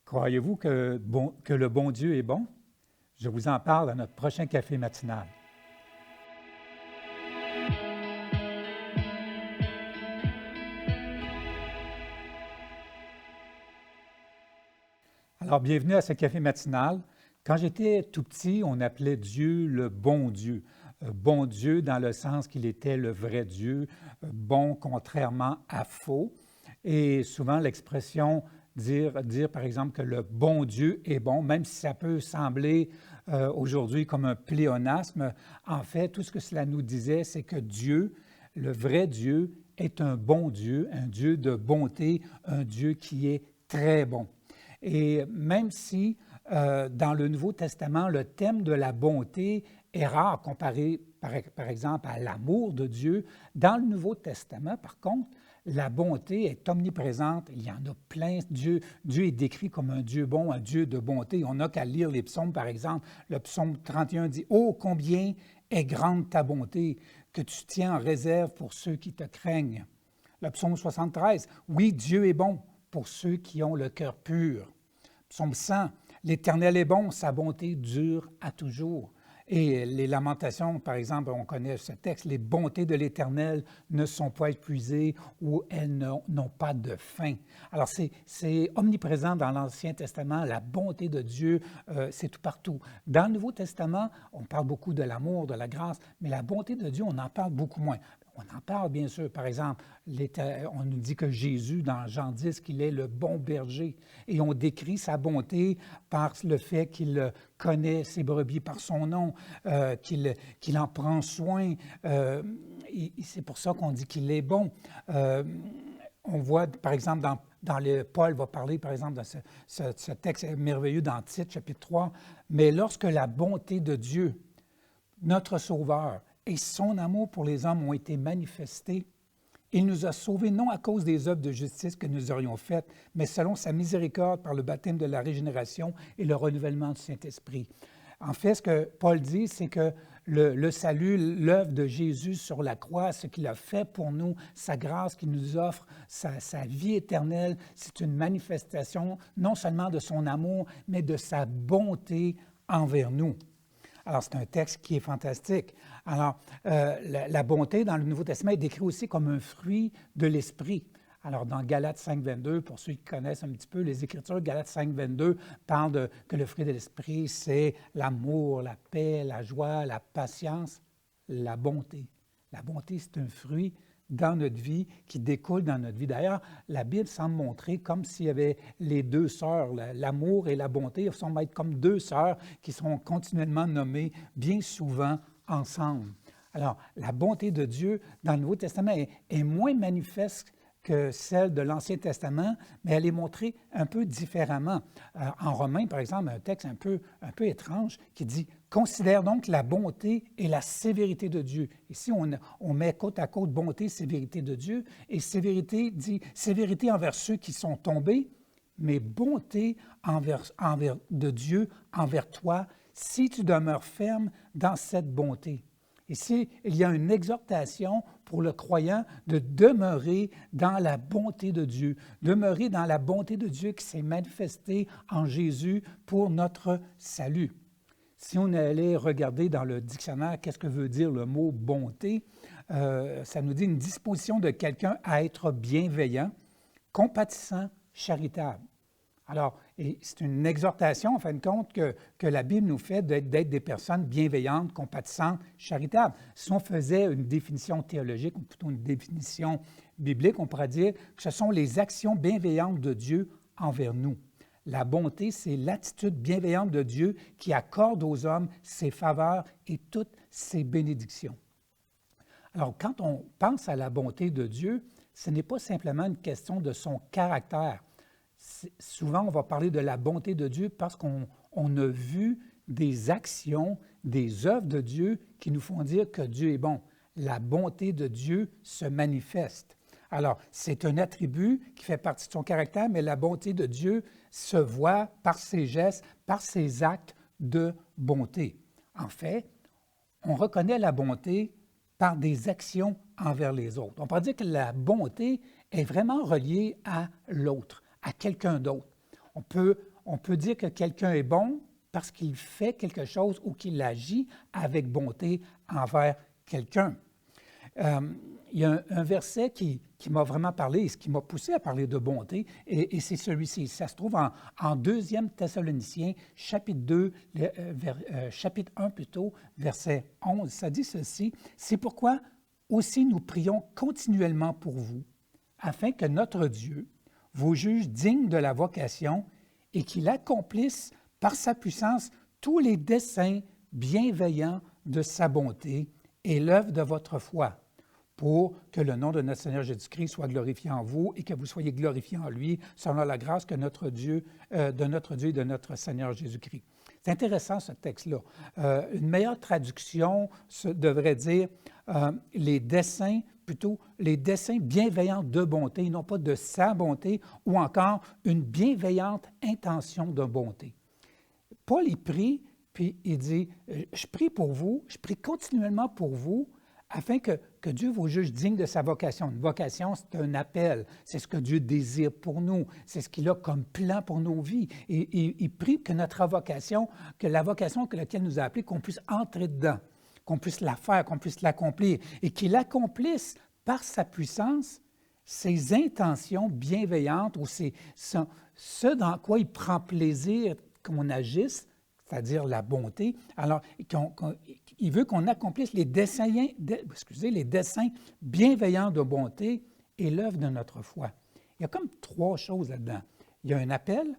Croyez-vous que le bon Dieu est bon? Je vous en parle à notre prochain café matinal. Alors, bienvenue à ce café matinal. Quand j'étais tout petit, on appelait Dieu le bon Dieu. Bon Dieu dans le sens qu'il était le vrai Dieu, bon contrairement à faux. Et souvent l'expression dire par exemple que le bon Dieu est bon, même si ça peut sembler aujourd'hui comme un pléonasme, en fait, tout ce que cela nous disait, c'est que Dieu, le vrai Dieu, est un bon Dieu, un Dieu de bonté, un Dieu qui est très bon. Et même si dans le Nouveau Testament, le thème de la bonté est rare comparé, par exemple, à l'amour de Dieu, dans le Nouveau Testament, par contre, la bonté est omniprésente. Il y en a plein. Dieu est décrit comme un Dieu bon, un Dieu de bonté. On n'a qu'à lire les psaumes, par exemple. Le psaume 31 dit « Oh, combien est grande ta bonté, que tu tiens en réserve pour ceux qui te craignent. » Le psaume 73 « Oui, Dieu est bon pour ceux qui ont le cœur pur. » Psaume 100 « L'Éternel est bon, sa bonté dure à toujours. » Et les Lamentations, par exemple, on connaît ce texte, « Les bontés de l'Éternel ne sont pas épuisées ou elles n'ont pas de fin. » Alors, c'est omniprésent dans l'Ancien Testament, la bonté de Dieu, c'est tout partout. Dans le Nouveau Testament, on parle beaucoup de l'amour, de la grâce, mais la bonté de Dieu, on en parle beaucoup moins. On en parle, bien sûr. Par exemple, on nous dit que Jésus, dans Jean 10, qu'il est le bon berger. Et on décrit sa bonté par le fait qu'il connaît ses brebis par son nom, qu'il en prend soin. C'est pour ça qu'on dit qu'il est bon. On voit, par exemple, Paul va parler, par exemple, dans ce texte merveilleux dans Tite, chapitre 3, « Mais lorsque la bonté de Dieu, notre Sauveur, et son amour pour les hommes ont été manifestés, il nous a sauvés non à cause des œuvres de justice que nous aurions faites, mais selon sa miséricorde par le baptême de la régénération et le renouvellement du Saint-Esprit. » En fait, ce que Paul dit, c'est que le salut, l'œuvre de Jésus sur la croix, ce qu'il a fait pour nous, sa grâce qu'il nous offre, sa vie éternelle, c'est une manifestation non seulement de son amour, mais de sa bonté envers nous. Alors, c'est un texte qui est fantastique. Alors, la bonté dans le Nouveau Testament est décrite aussi comme un fruit de l'Esprit. Alors, dans Galates 5, 22, pour ceux qui connaissent un petit peu les Écritures, Galates 5, 22 parle que le fruit de l'Esprit, c'est l'amour, la paix, la joie, la patience, la bonté. La bonté, c'est un fruit dans notre vie, qui découle dans notre vie. D'ailleurs, la Bible semble montrer comme s'il y avait les deux sœurs, l'amour et la bonté, semblent être comme deux sœurs qui sont continuellement nommées bien souvent ensemble. Alors, la bonté de Dieu dans le Nouveau Testament est moins manifeste que celle de l'Ancien Testament, mais elle est montrée un peu différemment. En Romains, par exemple, un texte un peu étrange qui dit « Considère donc la bonté et la sévérité de Dieu. » Ici, on met côte à côte bonté, sévérité de Dieu, et sévérité dit sévérité envers ceux qui sont tombés, mais bonté envers de Dieu envers toi, si tu demeures ferme dans cette bonté. Ici, il y a une exhortation pour le croyant de demeurer dans la bonté de Dieu, demeurer dans la bonté de Dieu qui s'est manifestée en Jésus pour notre salut. Si on allait regarder dans le dictionnaire qu'est-ce que veut dire le mot « bonté », ça nous dit une disposition de quelqu'un à être bienveillant, compatissant, charitable. Alors, c'est une exhortation, en fin de compte, que la Bible nous fait d'être des personnes bienveillantes, compatissantes, charitables. Si on faisait une définition théologique, ou plutôt une définition biblique, on pourrait dire que ce sont les actions bienveillantes de Dieu envers nous. La bonté, c'est l'attitude bienveillante de Dieu qui accorde aux hommes ses faveurs et toutes ses bénédictions. Alors, quand on pense à la bonté de Dieu, ce n'est pas simplement une question de son caractère. Souvent, on va parler de la bonté de Dieu parce qu'on a vu des actions, des œuvres de Dieu qui nous font dire que Dieu est bon. La bonté de Dieu se manifeste. Alors, c'est un attribut qui fait partie de son caractère, mais la bonté de Dieu se voit par ses gestes, par ses actes de bonté. En fait, on reconnaît la bonté par des actions envers les autres. On pourrait dire que la bonté est vraiment reliée à l'autre, à quelqu'un d'autre. On peut dire que quelqu'un est bon parce qu'il fait quelque chose ou qu'il agit avec bonté envers quelqu'un. Il y a un verset qui m'a vraiment parlé et ce qui m'a poussé à parler de bonté, et c'est celui-ci. Ça se trouve en 2 Thessaloniciens, chapitre 2, chapitre 1 plutôt, verset 11. Ça dit ceci: « C'est pourquoi aussi nous prions continuellement pour vous, afin que notre Dieu vous juge digne de la vocation et qu'il accomplisse par sa puissance tous les desseins bienveillants de sa bonté et l'œuvre de votre foi, pour que le nom de notre Seigneur Jésus-Christ soit glorifié en vous et que vous soyez glorifiés en lui, selon la grâce que de notre Dieu et de notre Seigneur Jésus-Christ. » C'est intéressant, ce texte-là. Une meilleure traduction devrait dire les desseins bienveillants de bonté, non pas de sa bonté, ou encore une bienveillante intention de bonté. Paul, il prie, puis il dit, je prie pour vous, je prie continuellement pour vous, afin que Dieu vous juge digne de sa vocation. Une vocation, c'est un appel. C'est ce que Dieu désire pour nous. C'est ce qu'il a comme plan pour nos vies. Et il prie que notre vocation, que la vocation que laquelle nous a appelés, qu'on puisse entrer dedans, qu'on puisse la faire, qu'on puisse l'accomplir, et qu'il accomplisse par sa puissance ses intentions bienveillantes ou ce dans quoi il prend plaisir qu'on agisse, c'est-à-dire la bonté. Alors, il veut qu'on accomplisse les desseins bienveillants de bonté et l'œuvre de notre foi. Il y a comme 3 choses là-dedans. Il y a un appel,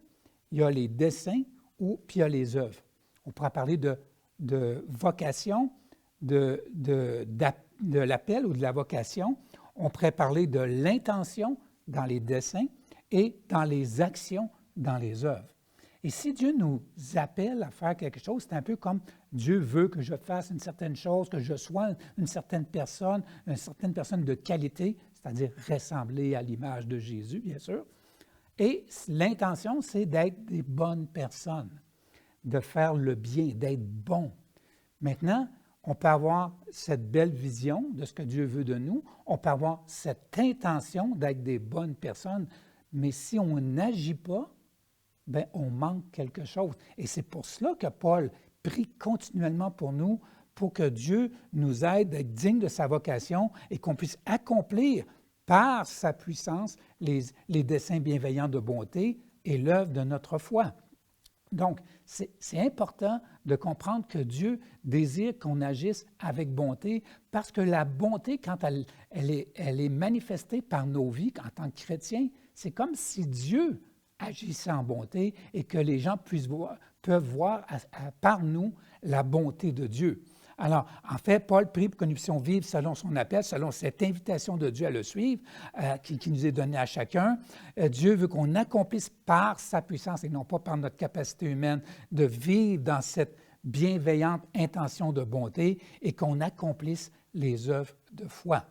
il y a les desseins, puis il y a les œuvres. On pourra parler de vocation, de l'appel ou de la vocation. On pourrait parler de l'intention dans les desseins et dans les actions dans les œuvres. Et si Dieu nous appelle à faire quelque chose, c'est un peu comme Dieu veut que je fasse une certaine chose, que je sois une certaine personne de qualité, c'est-à-dire ressembler à l'image de Jésus, bien sûr. Et l'intention, c'est d'être des bonnes personnes, de faire le bien, d'être bon. Maintenant, on peut avoir cette belle vision de ce que Dieu veut de nous, on peut avoir cette intention d'être des bonnes personnes, mais si on n'agit pas, bien, on manque quelque chose. Et c'est pour cela que Paul prie continuellement pour nous, pour que Dieu nous aide à être dignes de sa vocation et qu'on puisse accomplir par sa puissance les desseins bienveillants de bonté et l'œuvre de notre foi. Donc, c'est important de comprendre que Dieu désire qu'on agisse avec bonté parce que la bonté, quand elle est manifestée par nos vies en tant que chrétiens, c'est comme si Dieu agissait en bonté et que les gens peuvent voir par nous la bonté de Dieu. Alors, en fait, Paul prie pour que nous puissions vivre selon son appel, selon cette invitation de Dieu à le suivre, qui nous est donnée à chacun. Dieu veut qu'on accomplisse par sa puissance et non pas par notre capacité humaine de vivre dans cette bienveillante intention de bonté et qu'on accomplisse les œuvres de foi.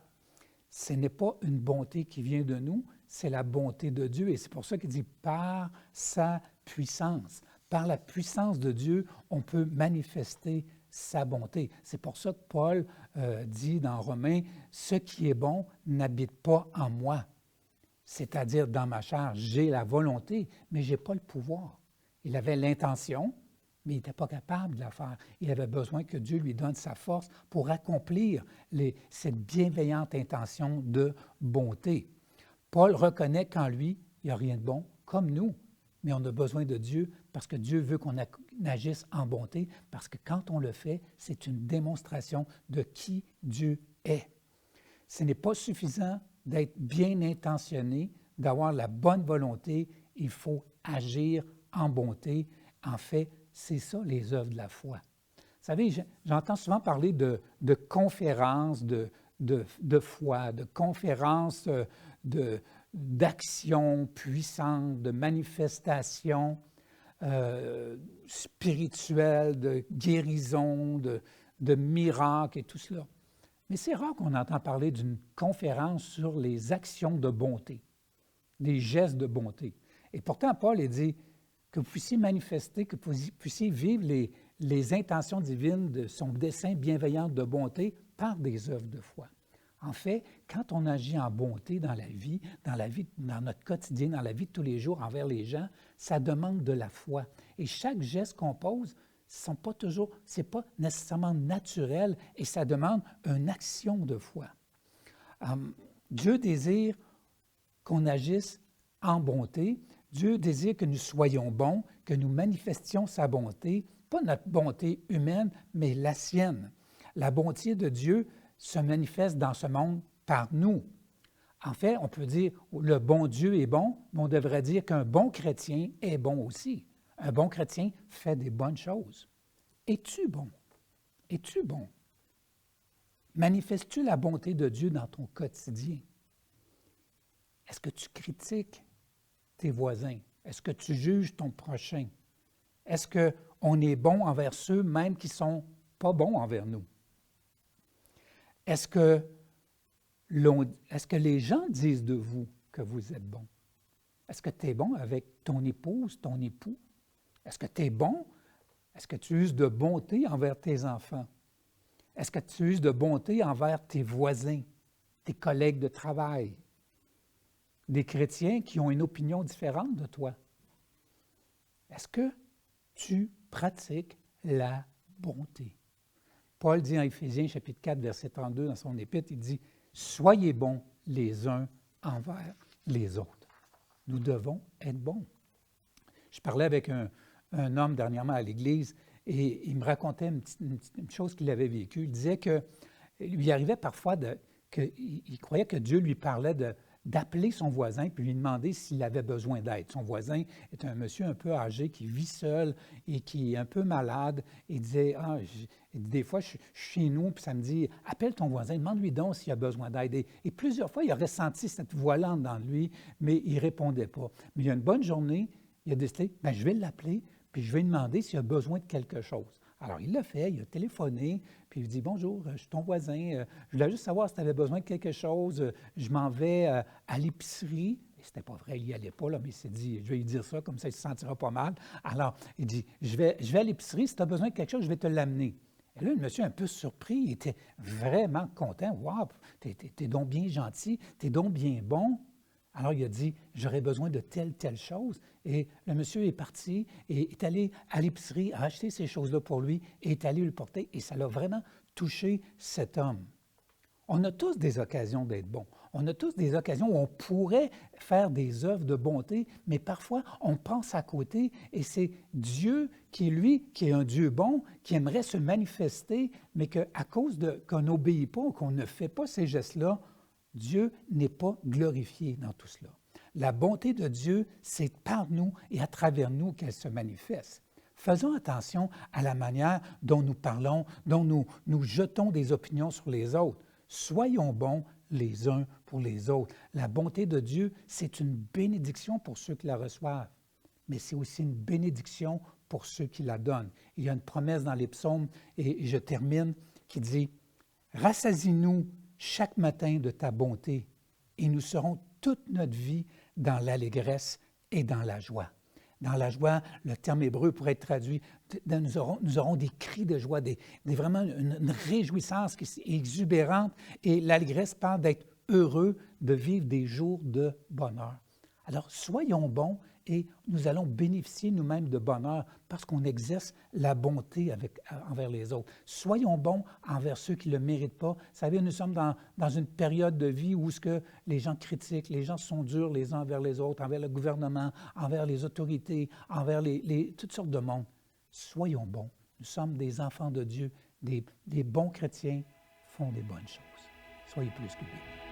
Ce n'est pas une bonté qui vient de nous, c'est la bonté de Dieu. Et c'est pour ça qu'il dit « par sa puissance ». Par la puissance de Dieu, on peut manifester sa bonté. C'est pour ça que Paul dit dans Romains « ce qui est bon n'habite pas en moi ». C'est-à-dire dans ma chair, j'ai la volonté, mais je n'ai pas le pouvoir. Il avait l'intention, mais il n'était pas capable de la faire. Il avait besoin que Dieu lui donne sa force pour accomplir cette bienveillante intention de bonté. Paul reconnaît qu'en lui, il n'y a rien de bon, comme nous, mais on a besoin de Dieu parce que Dieu veut qu'on agisse en bonté, parce que quand on le fait, c'est une démonstration de qui Dieu est. Ce n'est pas suffisant d'être bien intentionné, d'avoir la bonne volonté, il faut agir en bonté. En fait, c'est ça les œuvres de la foi. Vous savez, j'entends souvent parler de conférences de foi, de conférences d'actions puissantes, de manifestations spirituelles, de guérison, de miracles et tout cela. Mais c'est rare qu'on entend parler d'une conférence sur les actions de bonté, des gestes de bonté. Et pourtant, Paul il dit que vous puissiez manifester, que vous puissiez vivre les intentions divines de son dessein bienveillant de bonté par des œuvres de foi. En fait, quand on agit en bonté dans la vie, dans notre quotidien, dans la vie de tous les jours envers les gens, ça demande de la foi. Et chaque geste qu'on pose, c'est pas nécessairement naturel et ça demande une action de foi. Dieu désire qu'on agisse en bonté. Dieu désire que nous soyons bons, que nous manifestions sa bonté, pas notre bonté humaine, mais la sienne. La bonté de Dieu se manifeste dans ce monde par nous. En fait, on peut dire le bon Dieu est bon, mais on devrait dire qu'un bon chrétien est bon aussi. Un bon chrétien fait des bonnes choses. Es-tu bon? Es-tu bon? Manifestes-tu la bonté de Dieu dans ton quotidien? Est-ce que tu critiques tes voisins? Est-ce que tu juges ton prochain? Est-ce qu'on est bon envers ceux même qui ne sont pas bons envers nous? Est-ce que les gens disent de vous que vous êtes bon? Est-ce que tu es bon avec ton épouse, ton époux? Est-ce que tu es bon? Est-ce que tu uses de bonté envers tes enfants? Est-ce que tu uses de bonté envers tes voisins, tes collègues de travail, des chrétiens qui ont une opinion différente de toi? Est-ce que tu pratiques la bonté? Paul dit en Éphésiens chapitre 4, verset 32 dans son épître, il dit « Soyez bons les uns envers les autres. » Nous devons être bons. Je parlais avec un homme dernièrement à l'église et il me racontait une chose qu'il avait vécue. Il disait que lui arrivait parfois qu'il croyait que Dieu lui parlait d'appeler son voisin puis lui demander s'il avait besoin d'aide. Son voisin est un monsieur un peu âgé qui vit seul et qui est un peu malade. Il disait, des fois, je suis chez nous, puis ça me dit, appelle ton voisin, demande-lui donc s'il a besoin d'aide. Et plusieurs fois, il a ressenti cette voix-là dans lui, mais il ne répondait pas. Mais il y a une bonne journée, il a décidé, je vais l'appeler, puis je vais lui demander s'il a besoin de quelque chose. Alors, il l'a fait, il a téléphoné, puis il dit « Bonjour, je suis ton voisin, je voulais juste savoir si tu avais besoin de quelque chose, je m'en vais à l'épicerie. » Et c'était pas vrai, il n'y allait pas, là, mais il s'est dit « Je vais lui dire ça, comme ça il se sentira pas mal. » Alors, il dit « Je vais à l'épicerie, si tu as besoin de quelque chose, je vais te l'amener. » Et là, le monsieur, un peu surpris, il était vraiment content. « Wow, t'es donc bien gentil, t'es donc bien bon. » Alors, il a dit, j'aurais besoin de telle chose. Et le monsieur est parti et est allé à l'épicerie, a acheté ces choses-là pour lui et est allé le porter. Et ça l'a vraiment touché cet homme. On a tous des occasions d'être bons. On a tous des occasions où on pourrait faire des œuvres de bonté, mais parfois, on pense à côté et c'est Dieu qui, lui, qui est un Dieu bon, qui aimerait se manifester, mais qu'à cause qu'on n'obéit pas ou qu'on ne fait pas ces gestes-là, Dieu n'est pas glorifié dans tout cela. La bonté de Dieu, c'est par nous et à travers nous qu'elle se manifeste. Faisons attention à la manière dont nous parlons, dont nous jetons des opinions sur les autres. Soyons bons les uns pour les autres. La bonté de Dieu, c'est une bénédiction pour ceux qui la reçoivent, mais c'est aussi une bénédiction pour ceux qui la donnent. Il y a une promesse dans les psaumes, et je termine, qui dit « Rassasie-nous chaque matin de ta bonté, et nous serons toute notre vie dans l'allégresse et dans la joie. » Dans la joie, le terme hébreu pourrait être traduit, nous aurons des cris de joie, vraiment une réjouissance qui est exubérante, et l'allégresse parle d'être heureux, de vivre des jours de bonheur. Alors, soyons bons et nous allons bénéficier nous-mêmes de bonheur parce qu'on exerce la bonté envers les autres. Soyons bons envers ceux qui ne le méritent pas. Vous savez, nous sommes dans une période de vie où les gens critiquent, les gens sont durs les uns envers les autres, envers le gouvernement, envers les autorités, envers toutes sortes de monde. Soyons bons. Nous sommes des enfants de Dieu, des bons chrétiens font des bonnes choses. Soyez plus que bénis.